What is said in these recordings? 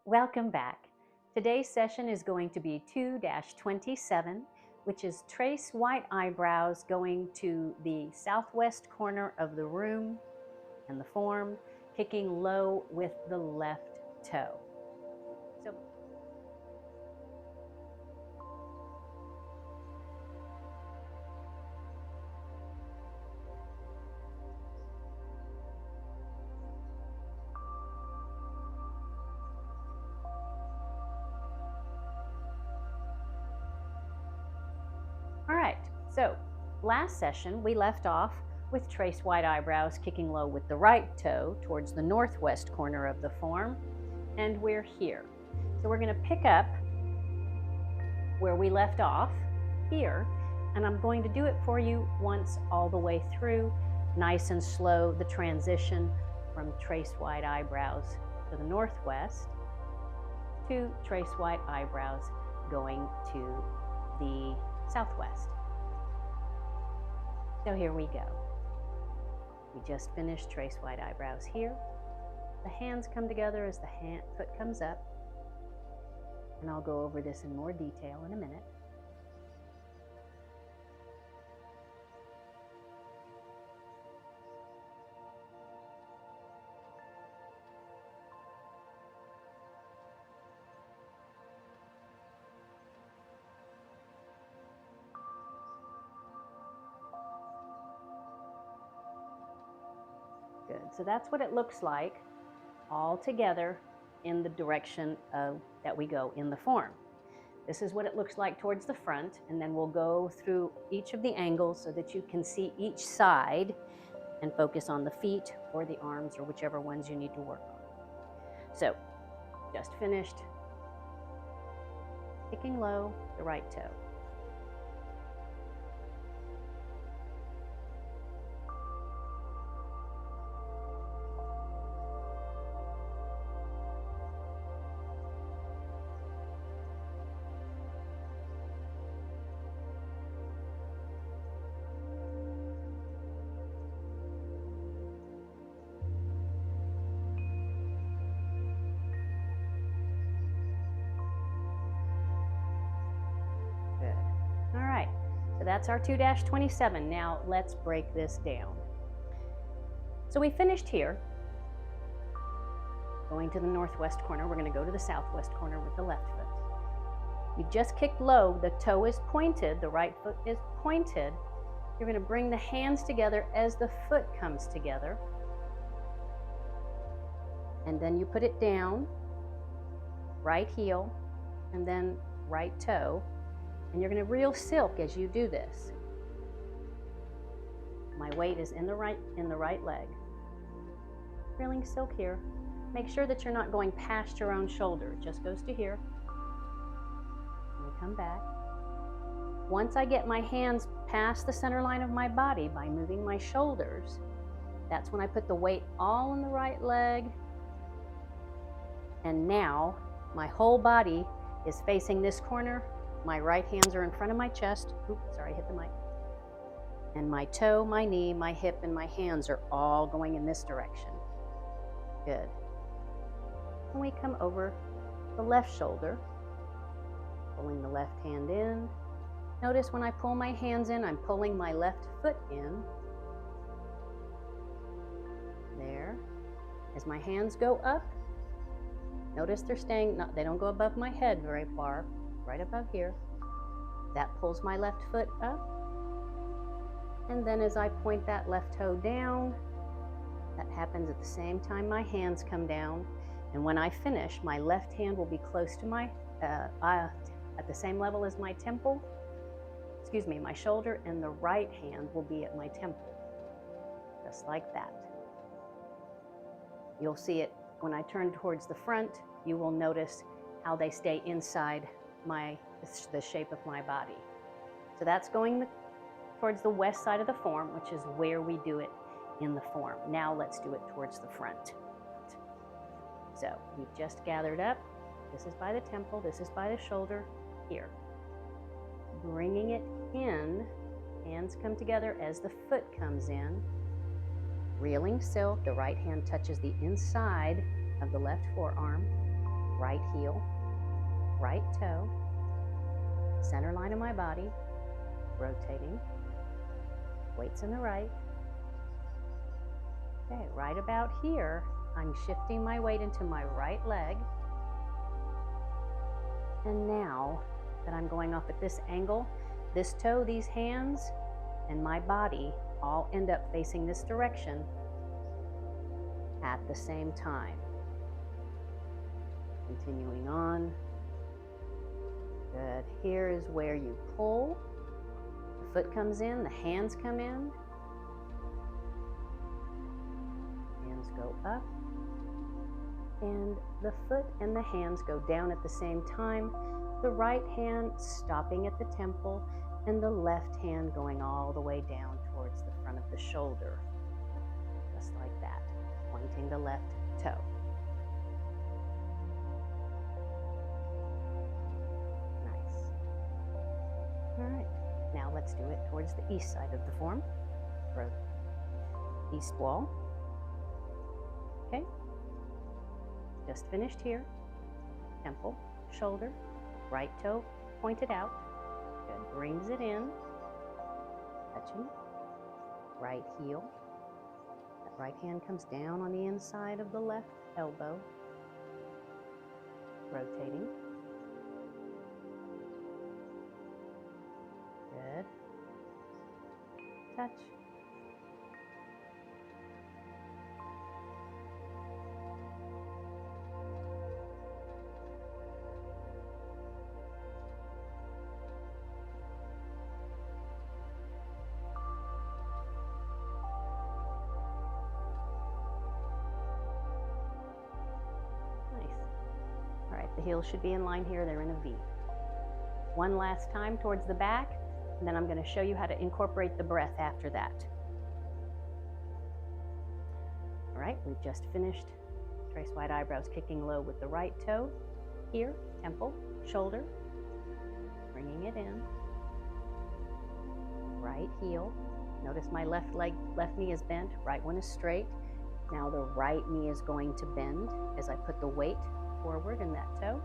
Welcome back. Today's session is going to be 2-27, which is trace white eyebrows going to the southwest corner of the room and the form, kicking low with the left toe. So all right, so last session we left off with trace white eyebrows kicking low with the right toe towards the northwest corner of the form, and we're here. So we're going to pick up where we left off here, and I'm going to do it for you once all the way through, nice and slow, the transition from trace white eyebrows to the northwest to trace white eyebrows going to the southwest. So here we go. We just finished trace white eyebrows here. The hands come together as the foot comes up, and I'll go over this in more detail in a minute. Good. So that's what it looks like all together in the direction that we go in the form. This is what it looks like towards the front, and then we'll go through each of the angles so that you can see each side and focus on the feet or the arms or whichever ones you need to work on. So, just finished kicking low the right toe. All right, so that's our 2-27. Now let's break this down. So we finished here, going to the northwest corner. We're going to go to the southwest corner with the left foot. You just kicked low, the toe is pointed, the right foot is pointed. You're going to bring the hands together as the foot comes together. And then you put it down, right heel, and then right toe. And you're going to reel silk as you do this. My weight is in the right leg. Reeling silk here. Make sure that you're not going past your own shoulder. It just goes to here. And I come back. Once I get my hands past the center line of my body by moving my shoulders, that's when I put the weight all in the right leg. And now my whole body is facing this corner. My right hands are in front of my chest. Oops, sorry, I hit the mic. And my toe, my knee, my hip, and my hands are all going in this direction. Good. And we come over the left shoulder, pulling the left hand in. Notice when I pull my hands in, I'm pulling my left foot in. There. As my hands go up, notice they don't go above my head very far. Right above here. That pulls my left foot up. And then as I point that left toe down, that happens at the same time my hands come down. And when I finish, my left hand will be close to my, at the same level as my temple, my shoulder, and the right hand will be at my temple. Just like that. You'll see it when I turn towards the front. You will notice how they stay inside the shape of my body. So that's going towards the west side of the form, which is where we do it in the form. Now let's do it towards the front. So we've just gathered up. This is by the temple, this is by the shoulder, here. Bringing it in, hands come together as the foot comes in. Reeling silk, the right hand touches the inside of the left forearm. right heel, right toe, center line of my body, rotating, weights in the right. Okay, right about here, I'm shifting my weight into my right leg. And now that I'm going off at this angle, this toe, these hands, and my body all end up facing this direction at the same time. Continuing on. Good. Here is where you pull. The foot comes in, the hands come in. Hands go up. And the foot and the hands go down at the same time. The right hand stopping at the temple and the left hand going all the way down towards the front of the shoulder. Just like that, pointing the left toe. Nice. All right, now let's do it towards the east side of the form. For east wall. Okay. Just finished here. Temple, shoulder, right toe pointed out. Good. Brings it in. Touching. Right heel. That right hand comes down on the inside of the left elbow. Rotating. Good. Touch. The heels should be in line here, they're in a V. One last time towards the back, and then I'm going to show you how to incorporate the breath after that. All right, we've just finished trace wide eyebrows kicking low with the right toe. Here, temple, shoulder, bringing it in. Right heel. Notice my left knee is bent, right one is straight. Now the right knee is going to bend as I put the weight forward in that toe.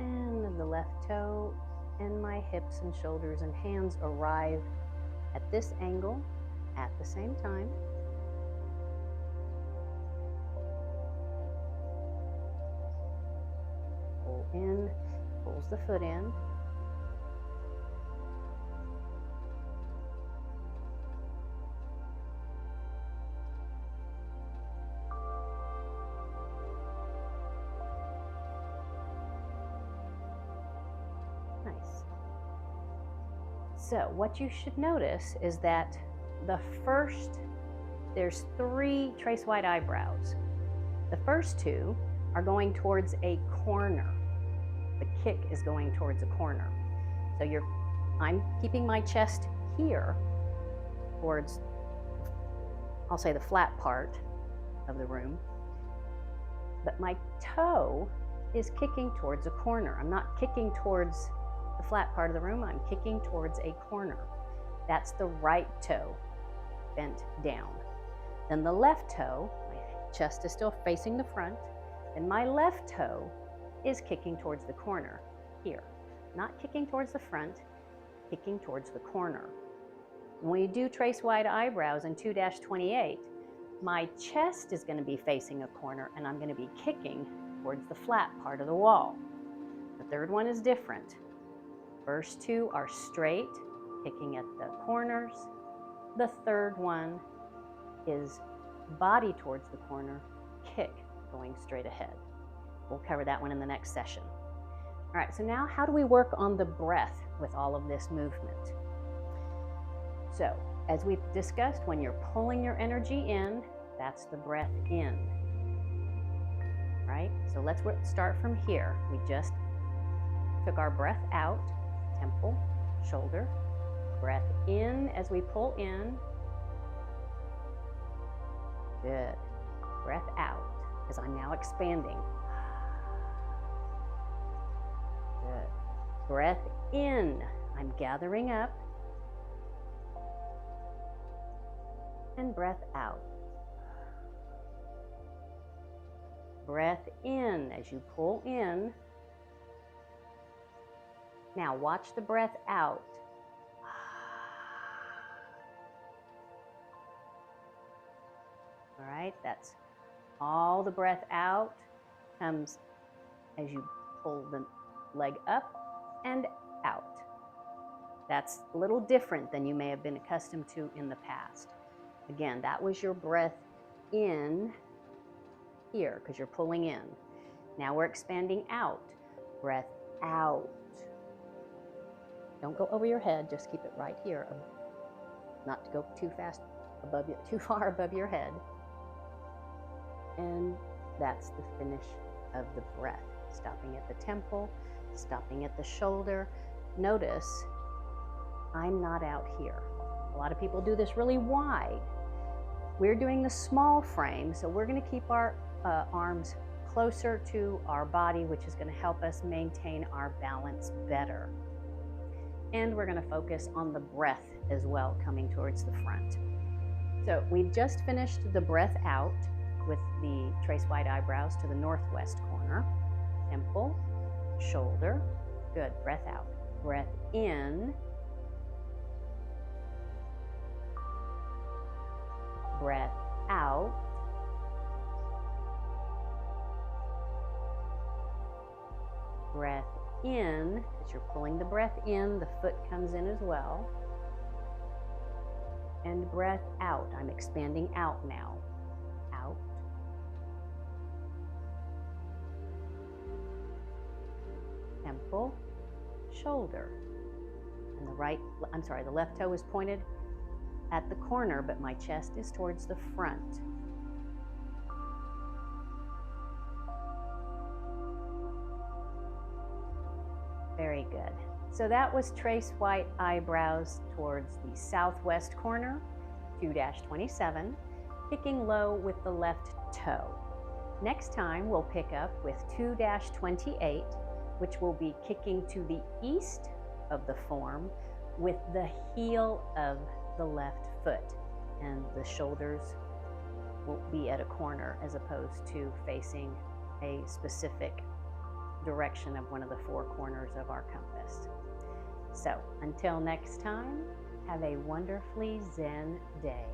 And the left toe and my hips and shoulders and hands arrive at this angle at the same time. Pull in, pulls the foot in. Nice. So what you should notice is that there's 3 trace wide eyebrows. The first 2 are going towards a corner. The kick is going towards a corner. So I'm keeping my chest here towards, I'll say, the flat part of the room. But my toe is kicking towards a corner. I'm not kicking towards the flat part of the room, I'm kicking towards a corner. That's the right toe bent down. Then the left toe, my chest is still facing the front, and my left toe is kicking towards the corner here. Not kicking towards the front, kicking towards the corner. When we do trace wide eyebrows in 2-28, my chest is going to be facing a corner and I'm going to be kicking towards the flat part of the wall. The third one is different. First 2 are straight, kicking at the corners. The third one is body towards the corner, kick going straight ahead. We'll cover that one in the next session. All right, so now how do we work on the breath with all of this movement? So, as we've discussed, when you're pulling your energy in, that's the breath in, right? So let's start from here. We just took our breath out, temple, shoulder, breath in as we pull in. Good. Breath out as I'm now expanding. Good. Breath in, I'm gathering up. And breath out. Breath in as you pull in. Now watch the breath out. All right, that's all the breath out comes as you pull the leg up and out. That's a little different than you may have been accustomed to in the past. Again, that was your breath in here because you're pulling in. Now we're expanding out. Breath out. Don't go over your head, just keep it right here. Not to go too fast above you, too far above your head. And that's the finish of the breath. Stopping at the temple, stopping at the shoulder. Notice I'm not out here. A lot of people do this really wide. We're doing the small frame, so we're going to keep our arms closer to our body, which is going to help us maintain our balance better. And we're going to focus on the breath as well, coming towards the front. So we've just finished the breath out with the trace wide eyebrows to the northwest corner. Temple, shoulder. Good. Breath out. Breath in. Breath out. Breath in. As you're pulling the breath in, the foot comes in as well. And breath out. I'm expanding out now. Out. Temple, shoulder. And the left toe is pointed at the corner, but my chest is towards the front. Very good. So that was trace white eyebrows towards the southwest corner, 2-27, kicking low with the left toe. Next time we'll pick up with 2-28, which will be kicking to the east of the form with the heel of the left foot, and the shoulders will be at a corner as opposed to facing a specific direction of one of the four corners of our compass. So until next time, have a wonderfully Zen day.